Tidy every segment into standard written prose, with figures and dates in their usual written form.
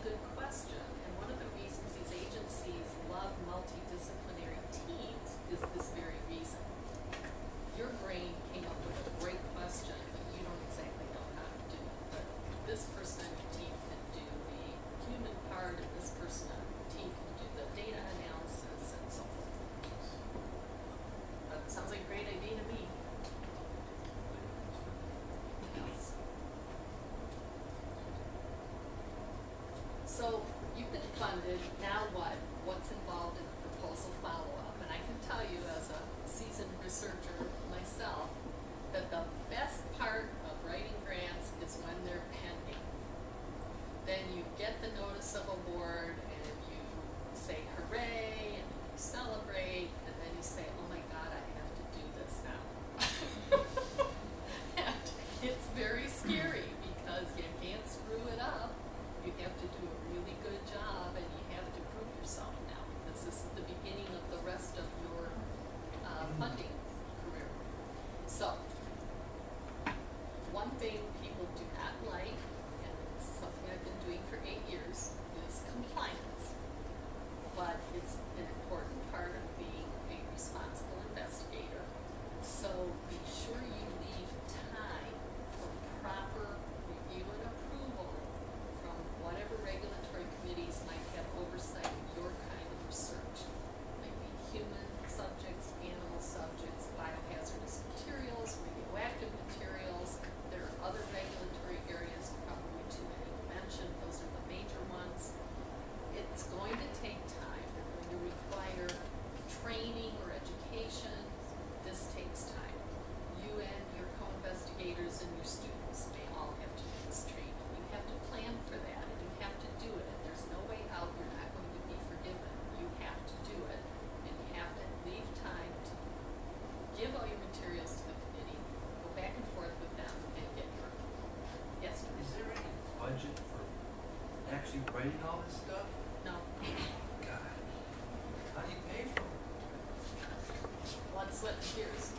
good question. And one of the reasons these agencies love multidisciplinary teams is this very reason. Your brain came up with a great question, but you don't exactly know how to do it. But this person on your team can do the human part, and this person on your team can do the data analysis and so forth. That sounds like a great idea to me. Yes. So you've been funded, now what? What's involved in the proposal follow-up? And I can tell you as a seasoned researcher myself that the best part of writing grants is when they're pending. Then you get the notice of award and you say hooray and you celebrate and then you say, oh my God, I have to do this now. And it's very scary because you can't screw it up. You have to do a really good job and you have to prove yourself now because this is the beginning of the rest of your funding career. So, one thing people do not like, and it's something I've been doing for 8 years, is compliance. But it's an important part of being a responsible investigator. So be sure you leave time for proper review and approval from whatever regulatory committees might have oversight of your kind of research. Maybe human subjects, animal subjects, biohazardous materials, radioactive materials. There are other regulatory areas, probably too many to mention. Those are the major ones. It's going to take time. They're going to require training or education. This takes time. You and your co-investigators and your students may all have to do this training. You have to plan for that and you have to do it. And there's no way out. You're not going to be forgiven. You have to do it. And you have to leave time to give all your materials to the committee, go back and forth with them, and get your approval. Yes, Is there any budget for actually writing all this stuff? no. God, how do you pay for it? Blood, sweat, and tears.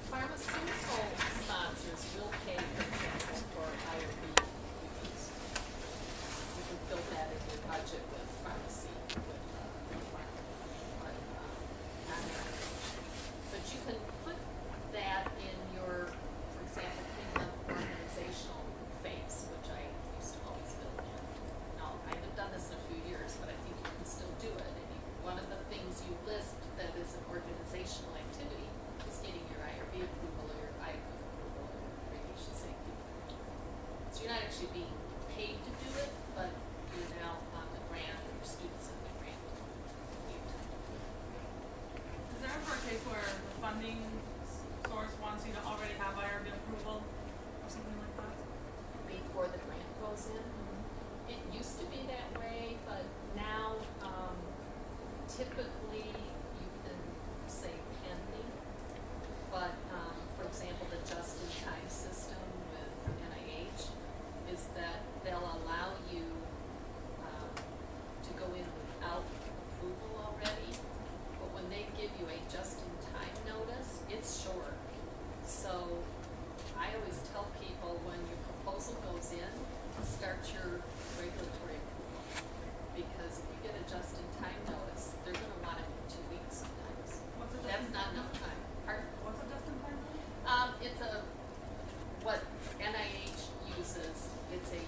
Pharmaceutical sponsors will pay, for example, for IRB reviews. You can build that in your budget with pharmacy, with pharma. But, not everything. But you can put that in your, for example, cleaning up organizational phase, which I used to always build in. Now, I haven't done this in a few years, but I think you can still do it. And one of the things you list that is an organizational activity is getting your IRB approval or your IAPA approval or your radiation safety approval. So you're not actually being paid to do it, but you're now on the grant or your students on the grant. Is there ever a case where the funding source wants you to already have IRB approval or something like that? Before the grant goes in. It used to be that way, but now typically you can say pending. But for example, the just-in-time system with NIH is that they'll allow you to go in without approval already. But when they give you a just-in-time notice, it's short. So I always tell people when your proposal goes in, start your regulatory approval. Because if you get a just-in-time notice, they're gonna want it in 2 weeks sometimes. What's a That's not just-in-time? enough time. Pardon? What's a just-in-time? It's what NIH uses, it's a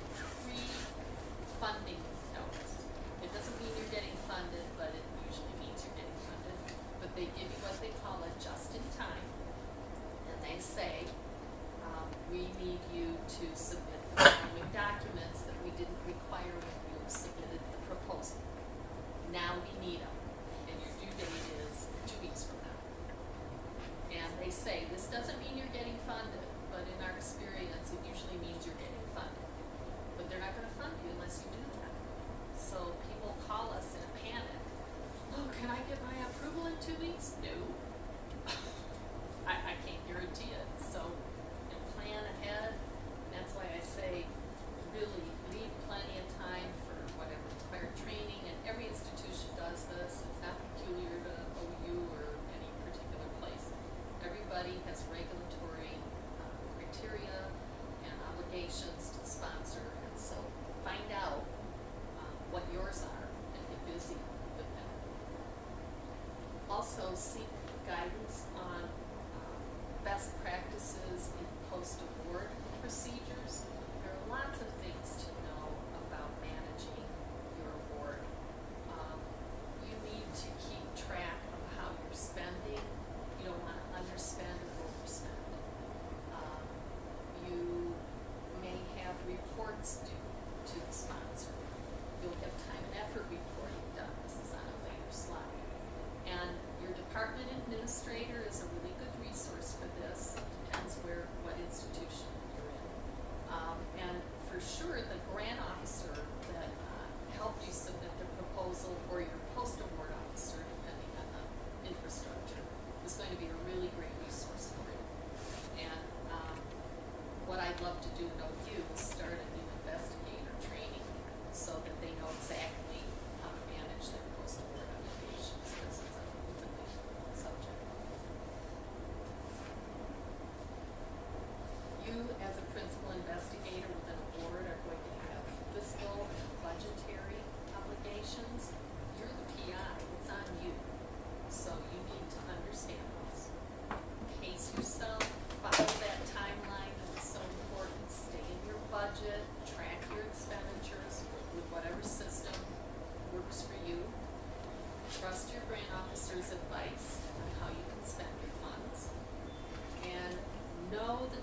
pre-funding notice. It doesn't mean you're getting funded, but it usually means you're getting funded. But they give you what they call a just-in-time. And they say, we need you to submit the following documents that we didn't require when you submitted the proposal. Now we need them, and your due date is 2 weeks from now. And they say, this doesn't mean you're getting funded, but in our experience, it usually means you're getting funded. But they're not gonna fund you unless you do that. So people call us in a panic. Oh, can I get my approval in 2 weeks? No. I can't guarantee it. So plan ahead. And that's why I say really leave plenty of time for whatever required training. And every institution does this. It's not peculiar to OU or any particular place. Everybody has regulatory criteria and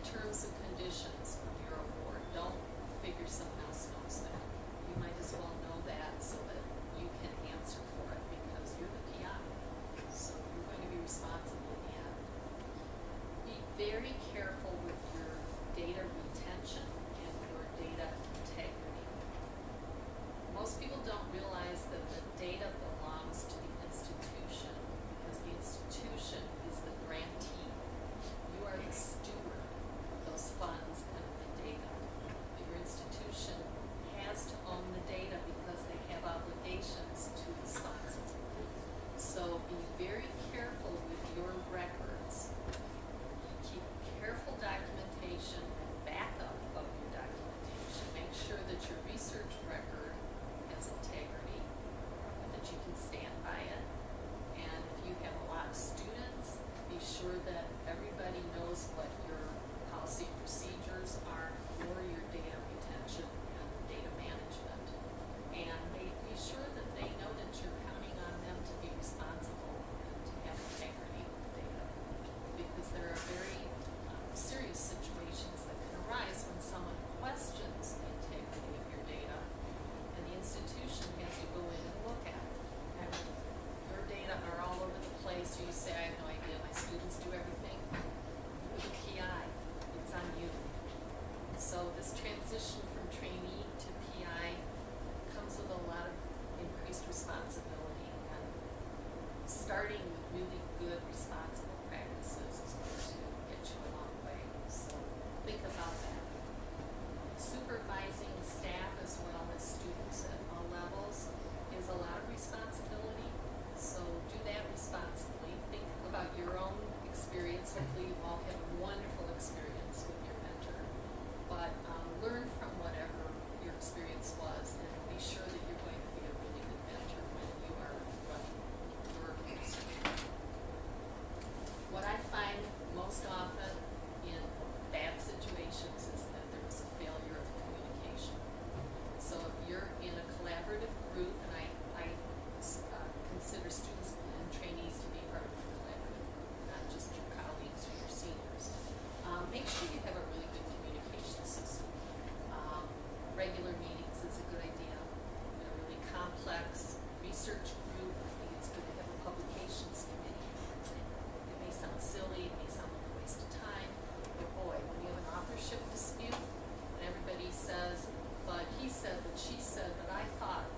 terms and conditions of your award. Don't figure someone else knows that. You might as well know that so that you can answer for it because you're the PI. So you're going to be responsible in the end. Be very careful with your data retention and your data integrity. Most people don't realize that the data belongs to the institution because the institution is the grantee. You are the steward of those funds and the data. Your institution has to own the data because they have obligations to the sponsor. So be very careful with your records. Keep careful documentation and backup of your documentation. Make sure that your research record has integrity and that you can stand by it. And if you have a lot of students, be sure that everybody knows what your policy and procedures are for your data retention and data management. And be sure that they know that you're counting on them to be responsible and to have integrity with the data. Because there are very serious situations that can arise when someone questions the integrity of your data and the institution has to go in and look at it. And if your data are all over the place, you say, I have no idea, my students do everything. You're the PI, it's on you. So this transition from trainee to PI comes with a lot of increased responsibility, and starting with really good responsible practices is going to get you a long way. So think about that. Supervising staff as well as students at all levels is a lot of responsibility. So do that responsibly. Think about your own experience. Hopefully you all have a wonderful experience with your mentor. But learn from whatever your experience was and be sure that you're going to be a really good mentor when you are running your research. What I find most often in bad situations is that there is a failure of communication. So if you're in a collaborative group, and I consider students and trainees to be part of a collaborative group, not just your colleagues or your seniors, make sure you have a really good communication system. Regular meetings is a good idea. In a really complex research group, I think it's good to have a publications committee, for example. It may sound silly, it may sound like a waste of time, but boy, when you have an authorship dispute and everybody says, but he said, but she said, but I thought,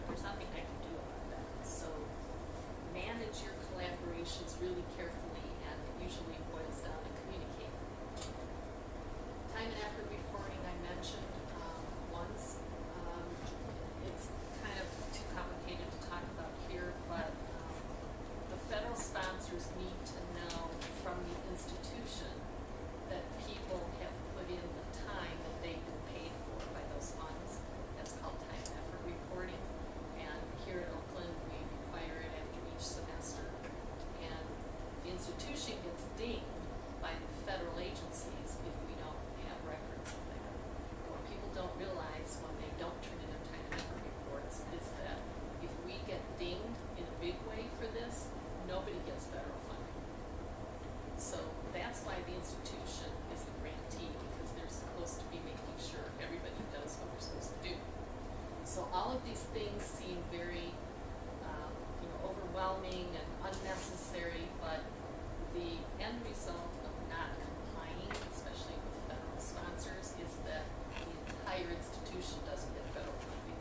there's nothing I can do about that. So manage your collaborations really carefully, and it usually boils down to communicating. Time and effort reporting I mentioned once. It's kind of too complicated to talk about here, but the federal sponsors need to know from the institution that people have put in the time that they've been paid for by those funds. That's called time and effort reporting. And here at Oakland, we require it after each semester. And the institution gets dinged by the federal agencies if we don't have records of that. What people don't realize when they don't turn in their time and effort reports is that if we get dinged in a big way for this, nobody gets federal funding. So that's why the institution is the grantee, because they're supposed to be making sure everybody does what they're supposed to do. So all of these things seem very overwhelming and unnecessary, but the end result of not complying, especially with federal sponsors, is that the entire institution doesn't get federal funding.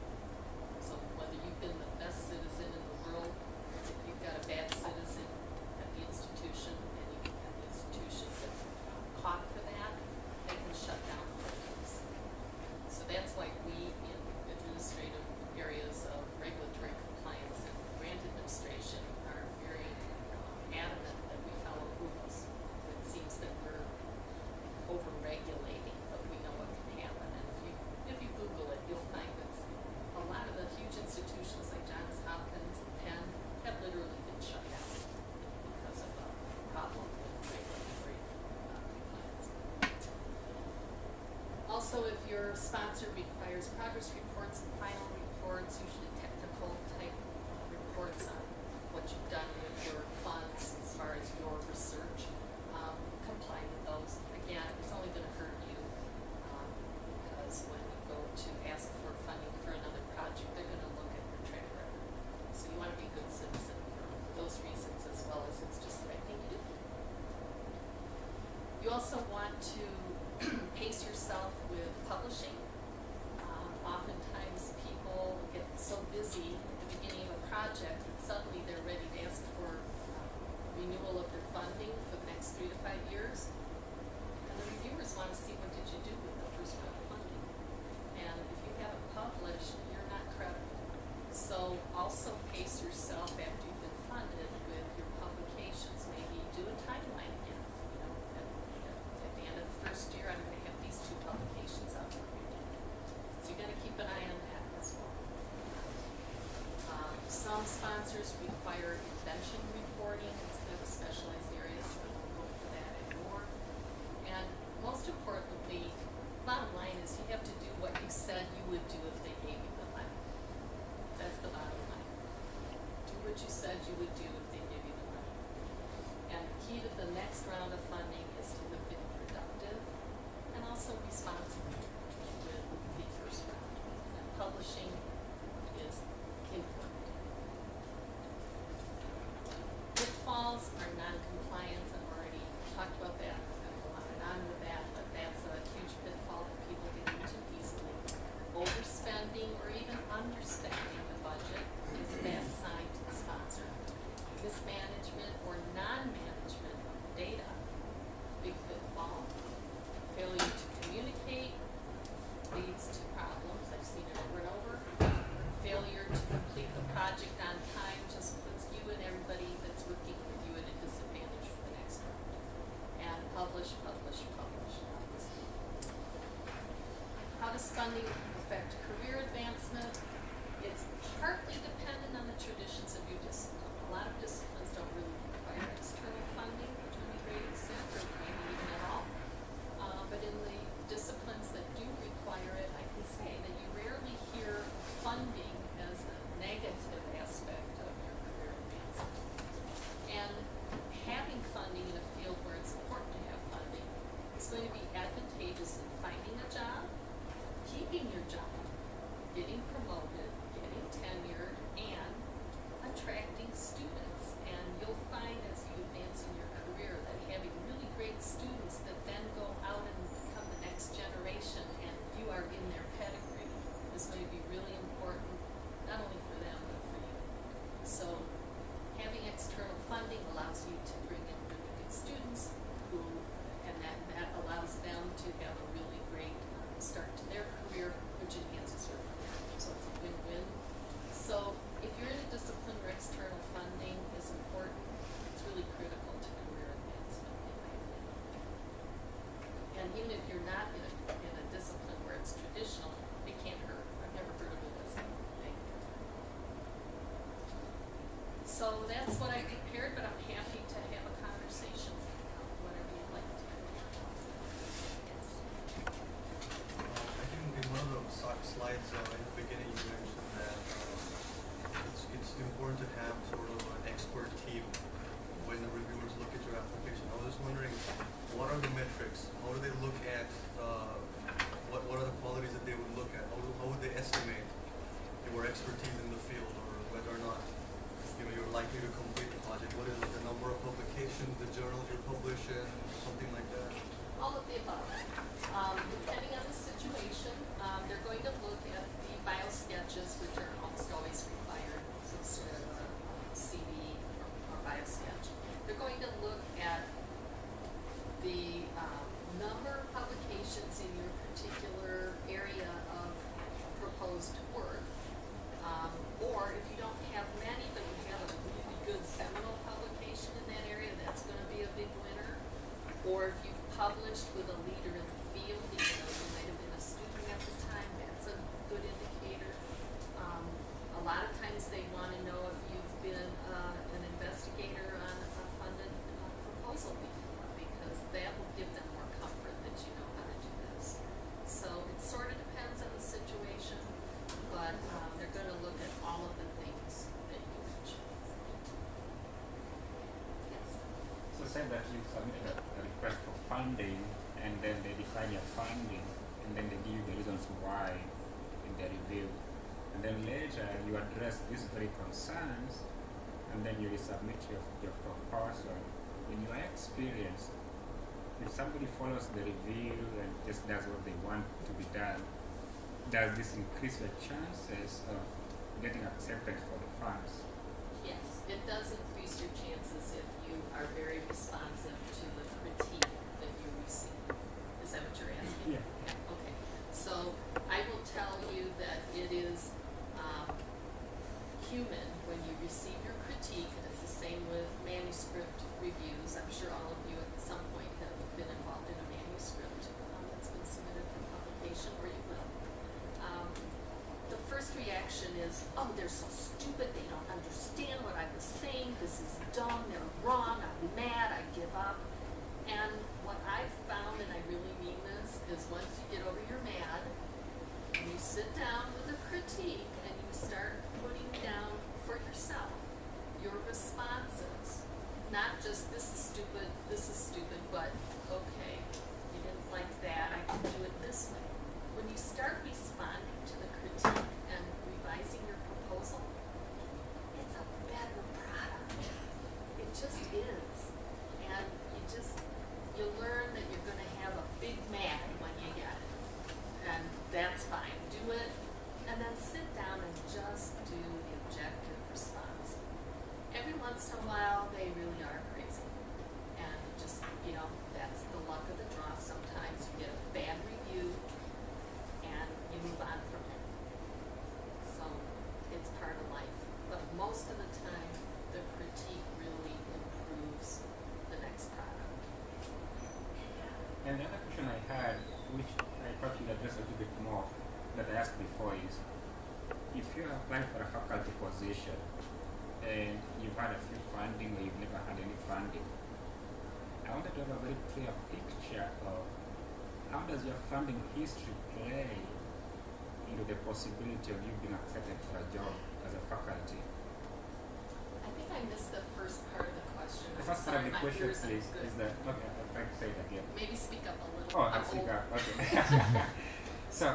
So whether you've been the best citizen in the world, if you've got a bad citizen at the institution and the institution gets caught for that, they can shut down programs. So that's why we in administrative areas of regulatory compliance and grant administration are very adamant that we follow rules. It seems that we're over-regulating, but we know what can happen. And if you Google it, you'll find that a lot of the huge institutions like Johns Hopkins and Penn have literally been shut down because of a problem with regulatory compliance. Also, if your sponsor requires progress reports and final reports, usually technical type reports on what you've done with your funds as far as your research, comply with those. You also want to pace yourself with publishing. Oftentimes people get so busy at the beginning of a project that suddenly they're ready to ask for renewal of their funding for the next 3 to 5 years. And the reviewers want to see what did you do with the first round of funding. And if you haven't published, you're not credible. So also pace yourself after you've been funded with your publications. Maybe do a timeline again. You know, at the end of the first year, I'm going to have these 2 publications out for you. So you got to keep an eye on that as well. Some sponsors require invention reporting. It's kind of a specialized area, so I won't go into that anymore. And most importantly, bottom line is you have to do what you said you would do if they gave you the money. That's the bottom line. Do what you said you would do if they give you the money. And the key to the next round of funding is to have been productive and also responsible with the first round. And publishing is important. Pitfalls are non-compliance. I've already talked about that. I'm not going to go on and on with that, but that's a huge pitfall that people get into easily. Overspending or even underspending the budget is a bad sign to the sponsor. Mismanagement or non-management of data, big pitfall. Failure to communicate leads to problems. I've seen it over and over. Failure to complete the project on time just puts you and everybody that's working with you at a disadvantage for the next round. And publish, obviously. How does funding affect career advancement? It's partly dependent on the traditions of your discipline. A lot of disciplines don't really require external funding to any great extent, or maybe even at all. But in the disciplines that do require it, I can say that you rarely hear funding as a negative aspect of your career advancement. And having funding in a field where it's important to have funding is going to be advantageous in finding a job, keeping your job, getting promoted, getting tenured, and attracting students. And you'll find as you advance in your career that having really great students that then go out and become the next generation and you are in their pedigree is going to be really important, not only for them, but for you. So having external funding allows you to bring in really good students and that allows them to have a really great start to their career, which enhances your career. So it's a win-win. So if you're in a discipline where external funding is important, it's really critical to career advancement, in my opinion. And even if you're not in a discipline where it's traditional, it can't hurt. I've never heard of it as a negative. So that's what I prepared, but I'm happy to have a conversation, whatever you'd like to. Yes. I think in one of the slides in the beginning you mentioned that it's important to have sort of an expert team when the reviewers look at your application. I was just wondering, what are the metrics? How do they look at what are the qualities that they would look at? How would they estimate your expertise in the field, or whether or not you're likely to complete the project? What is it, the number of publications, the journals you're publishing, something like that? All of the above. Depending on the situation, they're going to look at the bio sketches, which are almost always required, some sort of a CV or bio sketch. They're going to look at the number of publications in your particular area of proposed work. Or if you don't have many, but you have a really good seminal publication in that area, that's going to be a big winner. Or if you've published with a leader in the field, even though you might have been a student at the time, that's a good indicator. A lot of times they want to know if you've been an investigator on a funded proposal before, because that will give them more comfort that you know how to do this. So it sort of depends on the situation, but they're going to look at all of the things that you mentioned. Yes. So say that you submit a request for funding, and then they define your funding, and then they give you the reasons why in the review. And then later you address these very concerns, and then you resubmit your proposal. In your experience, if somebody follows the review and just does what they want to be done, does this increase your chances of getting accepted for the funds? Yes, it does increase your chances if you are very responsive to the critique that you receive. Is that what you're asking? Yeah. Okay. So I will tell you that it is human when you receive your critique, and it's the same with manuscript reviews. I'm sure all of you at some point have been involved in a manuscript that's been submitted for publication, or you will. The first reaction is, oh, they're so stupid, they don't understand what I was saying, this is dumb, they're wrong, I'm mad, I give up. And what I've found, and I really mean this, is once you get over your mad, you sit down with a critique and you start putting down for yourself your responses. Not just this is stupid, but okay, you didn't like that, I can do it this way. When you start responding to the critique and revising your proposal, it's a better product. It just is. And you learn that you're gonna have a big mad when you get it. And that's fine. Do it, and then sit down and just do the objective response. Every once in a while, they really are crazy. And just, that's the luck of the draw. Sometimes you get a bad review, and you move on from it. So, it's part of life. But most of the time, the critique really improves the next product. And the other question I had, which I thought you'd address a little bit more, that I asked before is, if you're applying for a faculty position and you've had a few funding or you've never had any funding, I wanted to have a very clear picture of how does your funding history play into the possibility of you being accepted for a job as a faculty. I think I missed the first part of the question. The I'm first part of sorry, the my question ears aren't is good. that, okay, I'll try to say it again. Maybe speak up a little. Oh, I'm I'll speak old. up. Okay. So,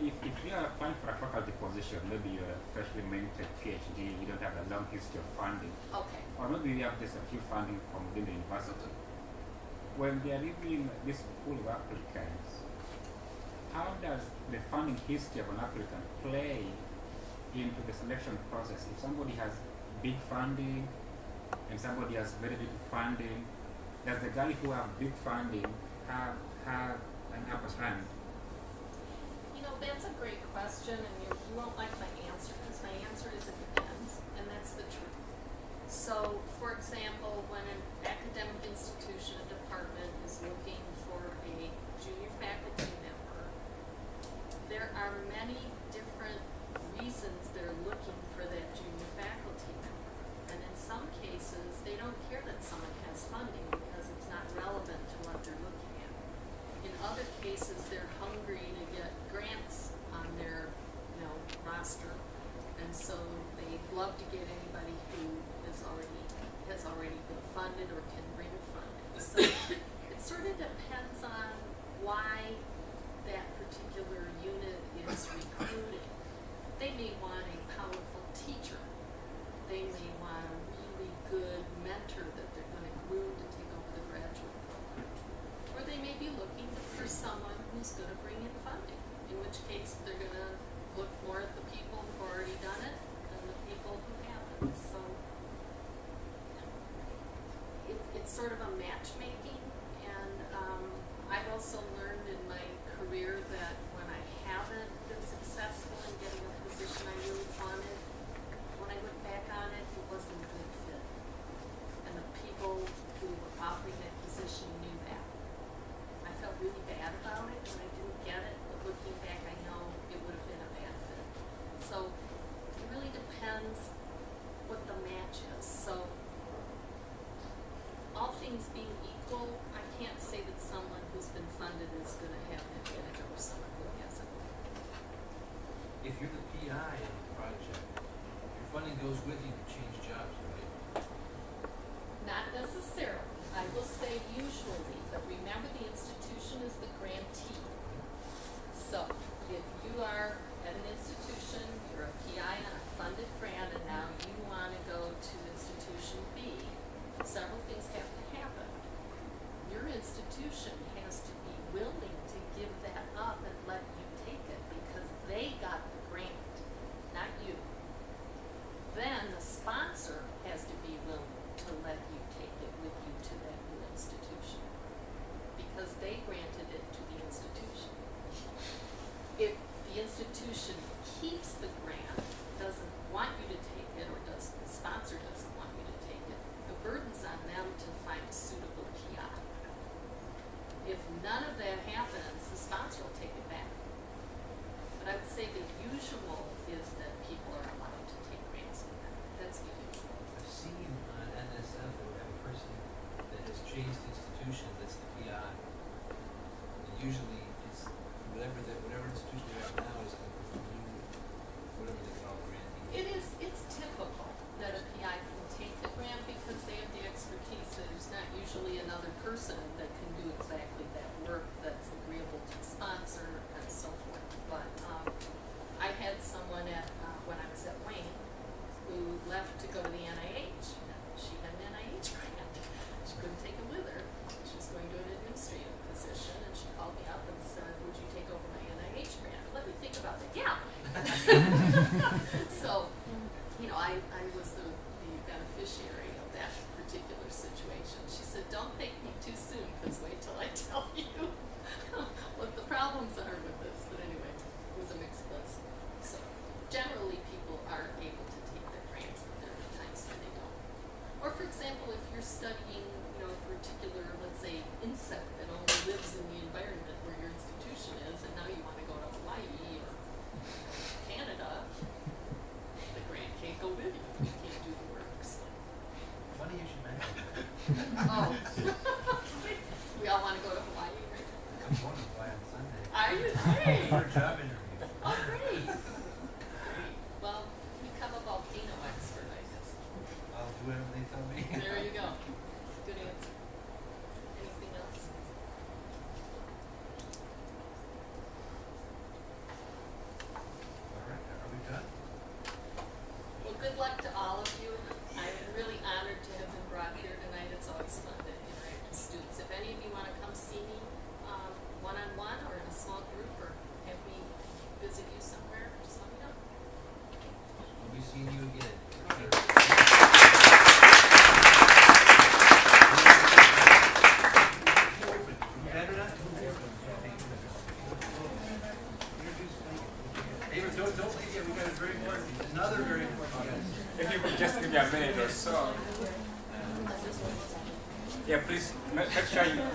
if you are applying for a faculty position, maybe you're a freshly minted PhD, you don't have a long history of funding, Okay. or maybe you have just a few funding from within the university. When they are reviewing this pool of applicants, how does the funding history of an applicant play into the selection process? If somebody has big funding and somebody has very little funding, does the guy who have big funding have an upper hand? That's a great question, and you won't like my answer, because my answer is it depends, and that's the truth. So, for example, when an academic institution, a department, is looking for a junior faculty member, there are many different reasons they're looking for that junior faculty member. And in some cases, they don't care that someone has funding because it's not relevant to what they're looking at. In other cases, they're hungry to get grants on their, roster, and so they love to get anybody who has already been funded or can bring funding. So it sort of depends on why that particular unit is recruiting. They may want a powerful teacher. They may want a really good mentor that they're going to groom to take over the graduate program. Or they may be looking for someone who's going to bring in funding, in which case they're going to look more at the people who've already done it than the people who haven't. So it's sort of a matchmaking, and I've also learned in my career that when I haven't been successful in getting a position I really wanted, when I look back on it, it wasn't a good fit. And the people who were offering that position knew that. I felt really bad about it when I didn't get it, but looking back, I know it would have been a bad fit. So it really depends what the match is. So all things being equal, I can't say that someone who's been funded is going to have an advantage over someone who hasn't. If you're the PI of the project, your funding goes with you to change jobs, right? Not necessarily. I will say usually, but remember the institution is the grantee. So if you are at an institution, you're a PI on a funded grant, and now you want to go to institution B, several things have to happen. Your institution institution has to be willing to give that up and let you take it because they got the grant, not you. Then the sponsor has to be willing to let you take it with you to that new institution because they granted it to the institution. If the institution keeps the grant, doesn't want you to take it, or the sponsor doesn't want you to take it, the burden's on them to find a suitable PI. If none of that happens, the sponsor will take it back. But I would say the usual is that people are allowed to take grants with them. That's the usual. I've seen on NSF that we have a person that has changed institutions that's the PI. And usually it's whatever institution they have now is going to new, whatever they call grantee. It's typical that a PI can take the grant because they have the expertise. There's not usually another person that can do exactly that work that's agreeable to the sponsor and so forth. But I had someone when I was at Wayne who left to go to the NIH. She had an NIH grant. She couldn't take it with her. She was going to an administrative position, and she called me up and said, "Would you take over my NIH grant?" Let me think about it. Yeah. So, I was the beneficiary of that particular situation. She said, "Don't thank me too soon, because wait till I tell you what the problems are with this." But anyway, it was a mixed blessing. So, generally, people are able to take their grants, but there are times when they don't. Or, for example, if you're studying, a particular, let's say, insect that only lives in the environment where your institution is, and now you want to go to Hawaii or Canada, the grant can't go with you. You can't do the work. So. Funny you should mention that. Oh. We all want to go to Hawaii, right? I'm going to Hawaii on Sunday. Are you? Hey. For a job interview. Oh, great. Great. Well, become a volcano expert, I guess. I'll do whatever they tell me. There you go. Good answer. Anything else? All right, are we done? Well, good luck to all of you. I'm really honored to have been brought here tonight. It's always fun to interact with students. If any of you want to come see me one-on-one or in a small group or have me visit you somewhere, just let me know. We'll be seeing you again. David, don't leave yet. We got a very important, another very important guest. If you could just give me a minute or so. Yeah, please make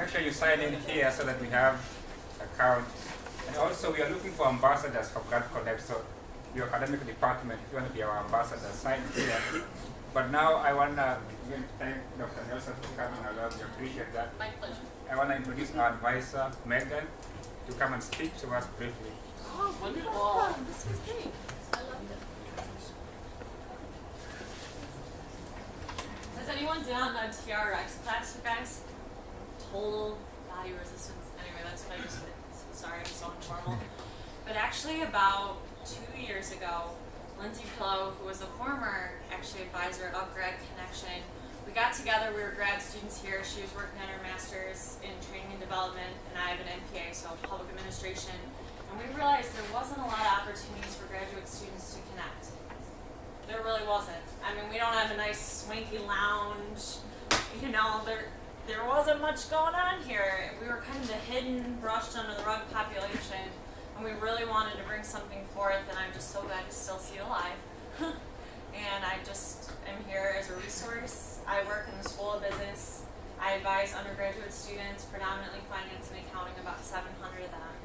sure you sign in here so that we have a count. And also, we are looking for ambassadors for Grad Connect. So, your academic department, if you want to be our ambassador, sign here. But now I want to thank Dr. Nelson for coming along. We appreciate that. My pleasure. I want to introduce our advisor, Megan, to come and speak to us briefly. Oh, wonderful. This was great. I loved it. Has anyone done a TRX class, you guys? Total body resistance. Anyway, that's what I just did. So sorry, I'm so informal. But actually, about 2 years ago, Lindsay Pillow, who was a former advisor of Grad Connection, we got together. We were grad students here. She was working on her master's in training and development, and I have an MPA, so public administration. And we realized there wasn't a lot of opportunities for graduate students to connect. There really wasn't. I mean, we don't have a nice swanky lounge. There wasn't much going on here. We were kind of the hidden, brushed under the rug population, and we really wanted to bring something forth, and I'm just so glad to still see it alive. And I just am here as a resource. I work in the School of Business. I advise undergraduate students, predominantly finance and accounting, about 700 of them.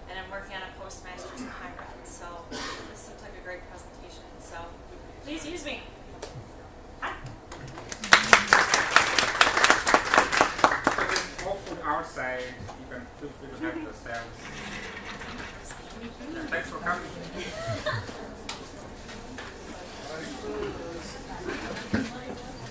And I'm working on a postmaster's in higher ed. So this looks like a great presentation. So please use me. Hi. So there's more food outside. You can feel free to help yourselves. Thanks for coming.